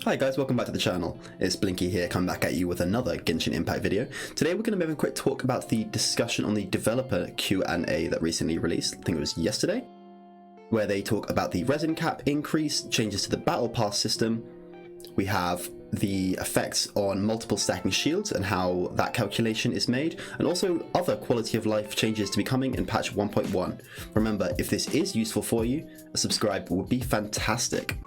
Hi guys, welcome back to the channel. It's Blinky here, coming back at you with another Genshin Impact video. Today we're going to have a quick talk about the discussion on the developer Q&A that recently released, I think it was yesterday, where they talk about the resin cap increase, changes to the battle pass system. We have the effects on multiple stacking shields and how that calculation is made, and also other quality of life changes to be coming in patch 1.1. Remember, if this is useful for you, a subscribe would be fantastic.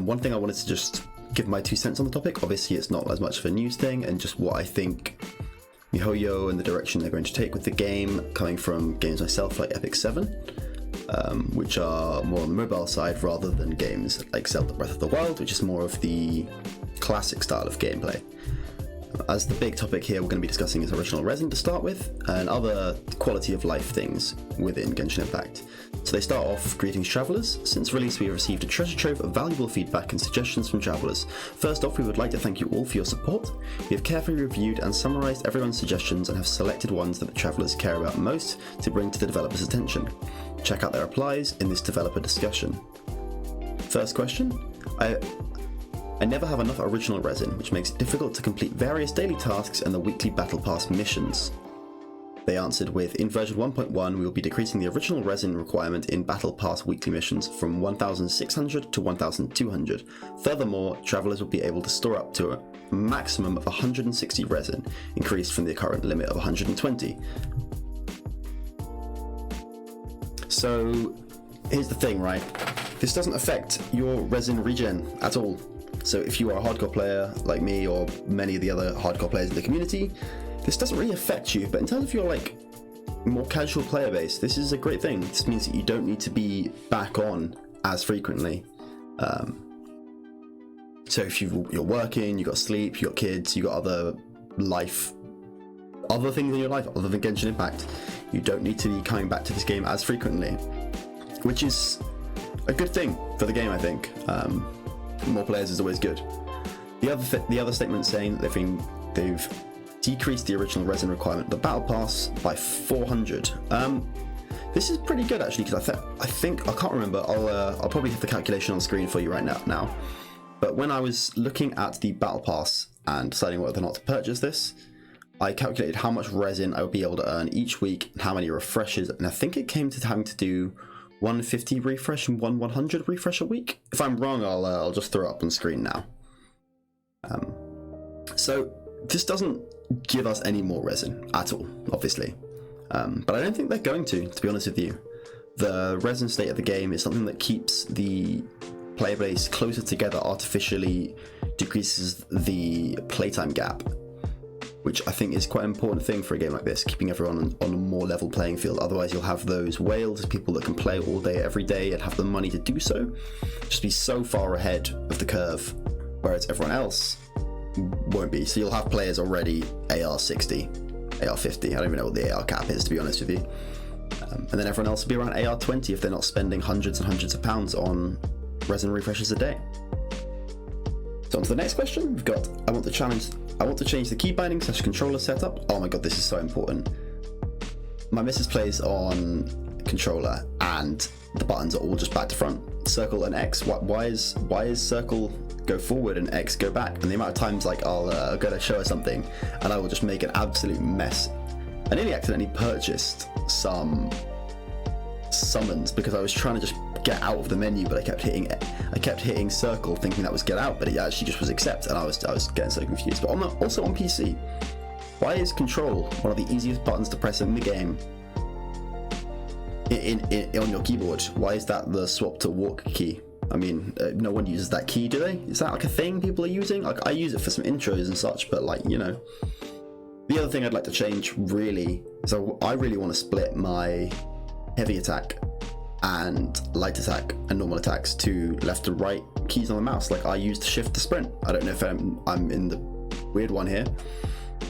One thing I wanted to just give my 2 cents on the topic. Obviously it's not as much of a news thing, and just what I think MiHoYo and the direction they're going to take with the game, coming from games myself like Epic 7, which are more on the mobile side rather than games like Zelda Breath of the Wild, which is more of the classic style of gameplay. As the big topic here, we're going to be discussing is original resin to start with, and other quality of life things within Genshin Impact. So they start off, greetings travellers. Since release we have received a treasure trove of valuable feedback and suggestions from travellers. First off, we would like to thank you all for your support. We have carefully reviewed and summarised everyone's suggestions and have selected ones that the travellers care about most to bring to the developers' attention. Check out their replies in this developer discussion. First question. I never have enough original resin, which makes it difficult to complete various daily tasks and the weekly battle pass missions. They answered with, in version 1.1 we will be decreasing the original resin requirement in battle pass weekly missions from 1,600 to 1,200. Furthermore, travellers will be able to store up to a maximum of 160 resin, increased from the current limit of 120. So here's the thing, right? This doesn't affect your resin regen at all. So if you are a hardcore player like me or many of the other hardcore players in the community, this doesn't really affect you. But in terms of your more casual player base, this is a great thing. This means that you don't need to be back on as frequently. So if you're working, you got sleep, you got kids, you got other things in your life other than Genshin Impact, you don't need to be coming back to this game as frequently, which is a good thing for the game, I think. More players is always good. The other statement saying that they've decreased the original resin requirement, the battle pass, by 400. This is pretty good actually, because I can't remember. I'll probably have the calculation on screen for you right now. But when I was looking at the battle pass and deciding whether or not to purchase this, I calculated how much resin I would be able to earn each week, and how many refreshes, and I think it came to having to do 150 refresh and 100 refresh a week. If I'm wrong, I'll just throw it up on screen now. So this doesn't give us any more resin at all, obviously. But I don't think they're going to be honest with you. The resin state of the game is something that keeps the player base closer together, artificially decreases the playtime gap, which I think is quite an important thing for a game like this, keeping everyone on a more level playing field. Otherwise you'll have those whales, people that can play all day every day and have the money to do so, just be so far ahead of the curve, whereas everyone else won't be. So you'll have players already AR 60, AR 50, I don't even know what the AR cap is, to be honest with you. And then everyone else will be around AR 20 if they're not spending hundreds and hundreds of pounds on resin refreshes a day. So on to the next question. We've got, I want to change the key binding / controller setup. Oh my god, this is so important. My missus plays on controller and the buttons are all just back to front. Circle and X. Why is circle go forward and X go back? And the amount of times I'll go to show her something and I will just make an absolute mess. I nearly accidentally purchased some summons because I was trying to just get out of the menu, but I kept hitting circle thinking that was get out, but it actually just was accept, and I was getting so confused. But also on PC, why is control one of the easiest buttons to press in the game on your keyboard? Why is that the swap to walk key? I mean, no one uses that key, do they? Is that a thing people are using? I use it for some intros and such, but the other thing I'd like to change really is I really want to split my heavy attack and light attack and normal attacks to left and right keys on the mouse. I used shift to sprint. I don't know if I'm in the weird one here,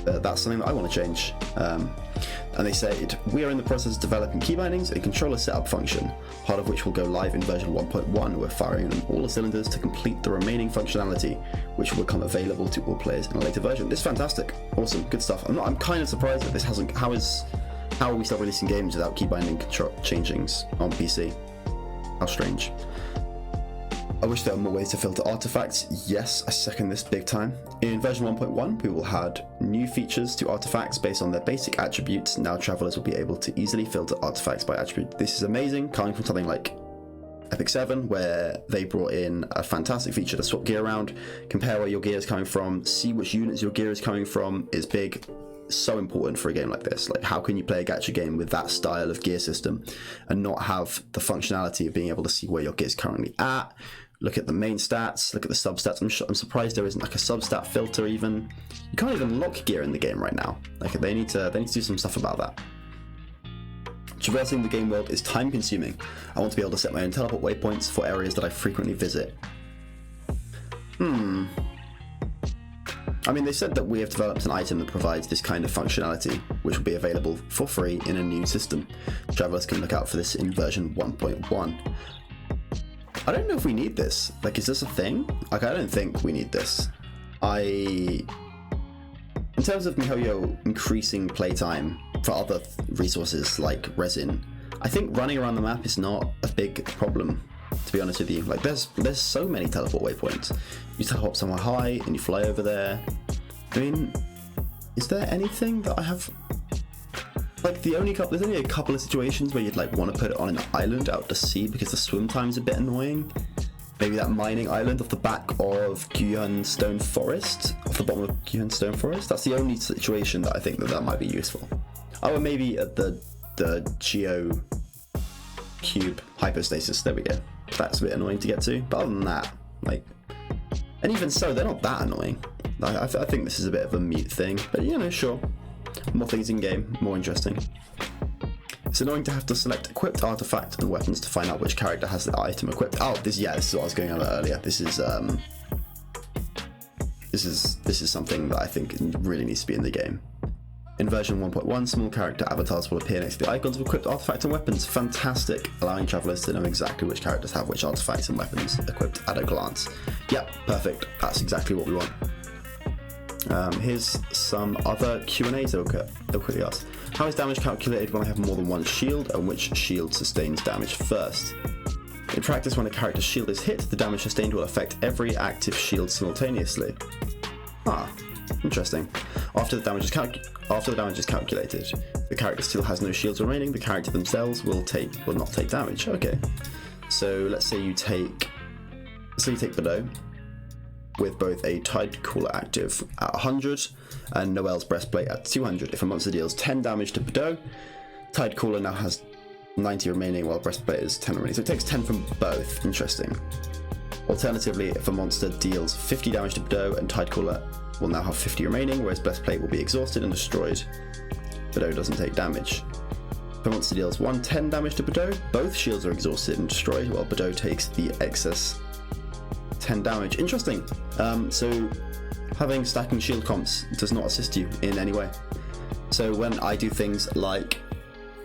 but that's something that I want to change. And they said, we are in the process of developing key bindings and controller setup function, part of which will go live in version 1.1. We're firing on all the cylinders to complete the remaining functionality, which will become available to all players in a later version. This is fantastic. Awesome. Good stuff. I'm kind of surprised that this hasn't... How are we still releasing games without key binding changings on PC? How strange. I wish there were more ways to filter artifacts. Yes, I second this big time. In version 1.1, we will add new features to artifacts based on their basic attributes. Now travelers will be able to easily filter artifacts by attribute. This is amazing, coming from something like Epic 7, where they brought in a fantastic feature to swap gear around, compare where your gear is coming from, see which units your gear is coming from is big. So important for a game like this. Like, how can you play a gacha game with that style of gear system and not have the functionality of being able to see where your gear is currently at? Look at the main stats, look at the substats. I'm surprised there isn't like a substat filter even. You can't even lock gear in the game right now. Like, they need to do some stuff about that. Traversing the game world is time consuming. I want to be able to set my own teleport waypoints for areas that I frequently visit. I mean, they said that we have developed an item that provides this kind of functionality, which will be available for free in a new system. Travelers can look out for this in version 1.1. I don't know if we need this. Like, is this a thing? Like, I don't think we need this. In terms of MiHoYo increasing playtime for other resources like resin, I think running around the map is not a big problem, to be honest with you. Like, there's so many teleport waypoints. You teleport somewhere high and you fly over there. I mean, is there anything that I have... Like, there's only a couple of situations where you'd like want to put it on an island out to sea because the swim time's a bit annoying. Maybe that mining island off the back of Gyuhyun Stone Forest, off the bottom of Gyuhyun Stone Forest. That's the only situation that I think that might be useful. Oh, and maybe at the Geo Cube hyperstasis. There we go. That's a bit annoying to get to, but other than that, like, and even so, they're not that annoying. Like, I think this is a bit of a mute thing, but you know, sure. More things in game, more interesting. It's annoying to have to select equipped artifact and weapons to find out which character has the item equipped. Oh, this is what I was going over earlier. This is something that I think really needs to be in the game. In version 1.1, small character avatars will appear next to the icons of equipped artifacts and weapons. Fantastic, allowing travelers to know exactly which characters have which artifacts and weapons equipped at a glance. Yep, perfect. That's exactly what we want. Here's some other Q&As they'll quickly ask. How is damage calculated when I have more than one shield, and which shield sustains damage first? In practice, when a character's shield is hit, the damage sustained will affect every active shield simultaneously. Ah, interesting. After the damage is calculated, if the character still has no shields remaining, the character themselves will not take damage. Okay. So let's say you take Bedeau with both a Tide Cooler active at 100 and Noelle's Breastplate at 200. If a monster deals 10 damage to Bedeau, Tide Cooler now has 90 remaining while Breastplate is 10 remaining. So it takes 10 from both. Interesting. Alternatively, if a monster deals 50 damage to Bedeau and Tide Cooler will now have 50 remaining, whereas Breastplate will be exhausted and destroyed, Bedeau doesn't take damage. If a monster deals 110 damage to Bedeau, both shields are exhausted and destroyed, while Bedeau takes the excess 10 damage. Interesting. So having stacking shield comps does not assist you in any way. So when I do things like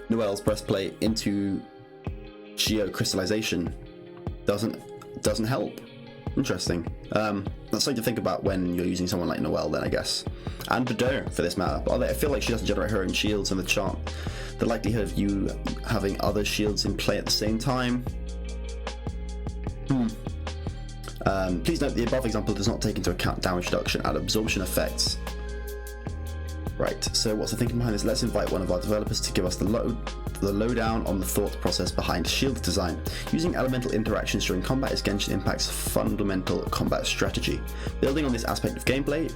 Noelle's Breastplate into Geo Crystallization, doesn't help. Interesting. That's something to think about when you're using someone like Noelle then, I guess. And Bedeau, for this matter. But I feel like she doesn't generate her own shields in the chart. The likelihood of you having other shields in play at the same time. Please note the above example does not take into account damage reduction and absorption effects. Right, so what's the thinking behind this? Let's invite one of our developers to give us the lowdown on the thought process behind shield design. Using elemental interactions during combat is Genshin Impact's fundamental combat strategy. Building on this aspect of gameplay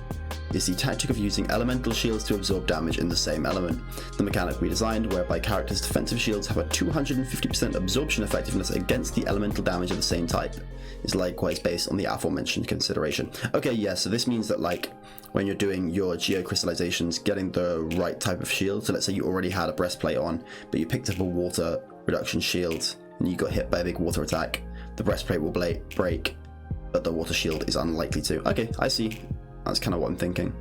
is the tactic of using elemental shields to absorb damage in the same element. The mechanic we designed, whereby characters' defensive shields have a 250% absorption effectiveness against the elemental damage of the same type, is likewise based on the aforementioned consideration. Okay, yeah, so this means that, like, when you're doing your geocrystallizations, getting the right type of shield, so let's say you already had a breastplate on, but you picked up a water reduction shield, and you got hit by a big water attack, the breastplate will break, but the water shield is unlikely to. Okay, I see. That's kind of what I'm thinking.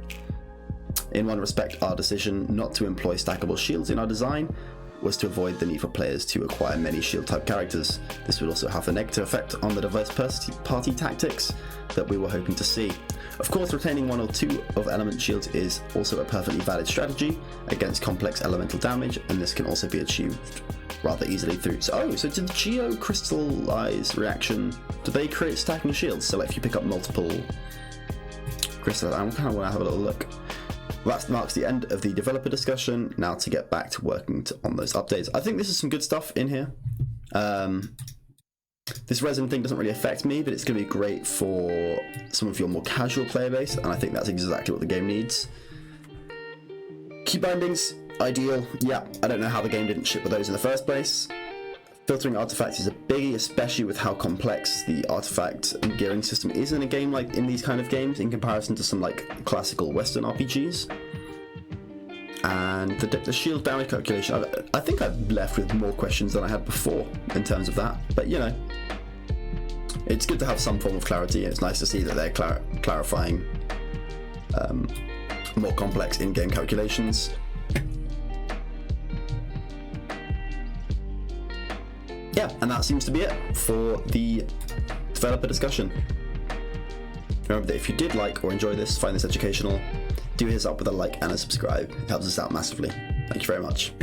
In one respect, our decision not to employ stackable shields in our design was to avoid the need for players to acquire many shield type characters. This would also have a negative effect on the diverse party tactics that we were hoping to see. Of course, retaining one or two of element shields is also a perfectly valid strategy against complex elemental damage, and this can also be achieved rather easily through. So did the Geo-Crystallize reaction, do they create stacking shields? So like if you pick up multiple crystals, I kind of want to have a little look. That marks the end of the developer discussion. Now to get back to working on those updates. I think this is some good stuff in here. This resin thing doesn't really affect me, but it's going to be great for some of your more casual player base, and I think that's exactly what the game needs. Key bindings, ideal. Yeah, I don't know how the game didn't ship with those in the first place. Filtering artifacts is a biggie, especially with how complex the artifact and gearing system is in a game like in these kind of games in comparison to some like classical Western RPGs. And the shield damage calculation, I think I've left with more questions than I had before in terms of that, but you know, it's good to have some form of clarity, and it's nice to see that they're clarifying more complex in-game calculations. Yeah, and that seems to be it for the developer discussion. Remember that if you did like or enjoy this, find this educational, do hit us up with a like and a subscribe. It helps us out massively. Thank you very much.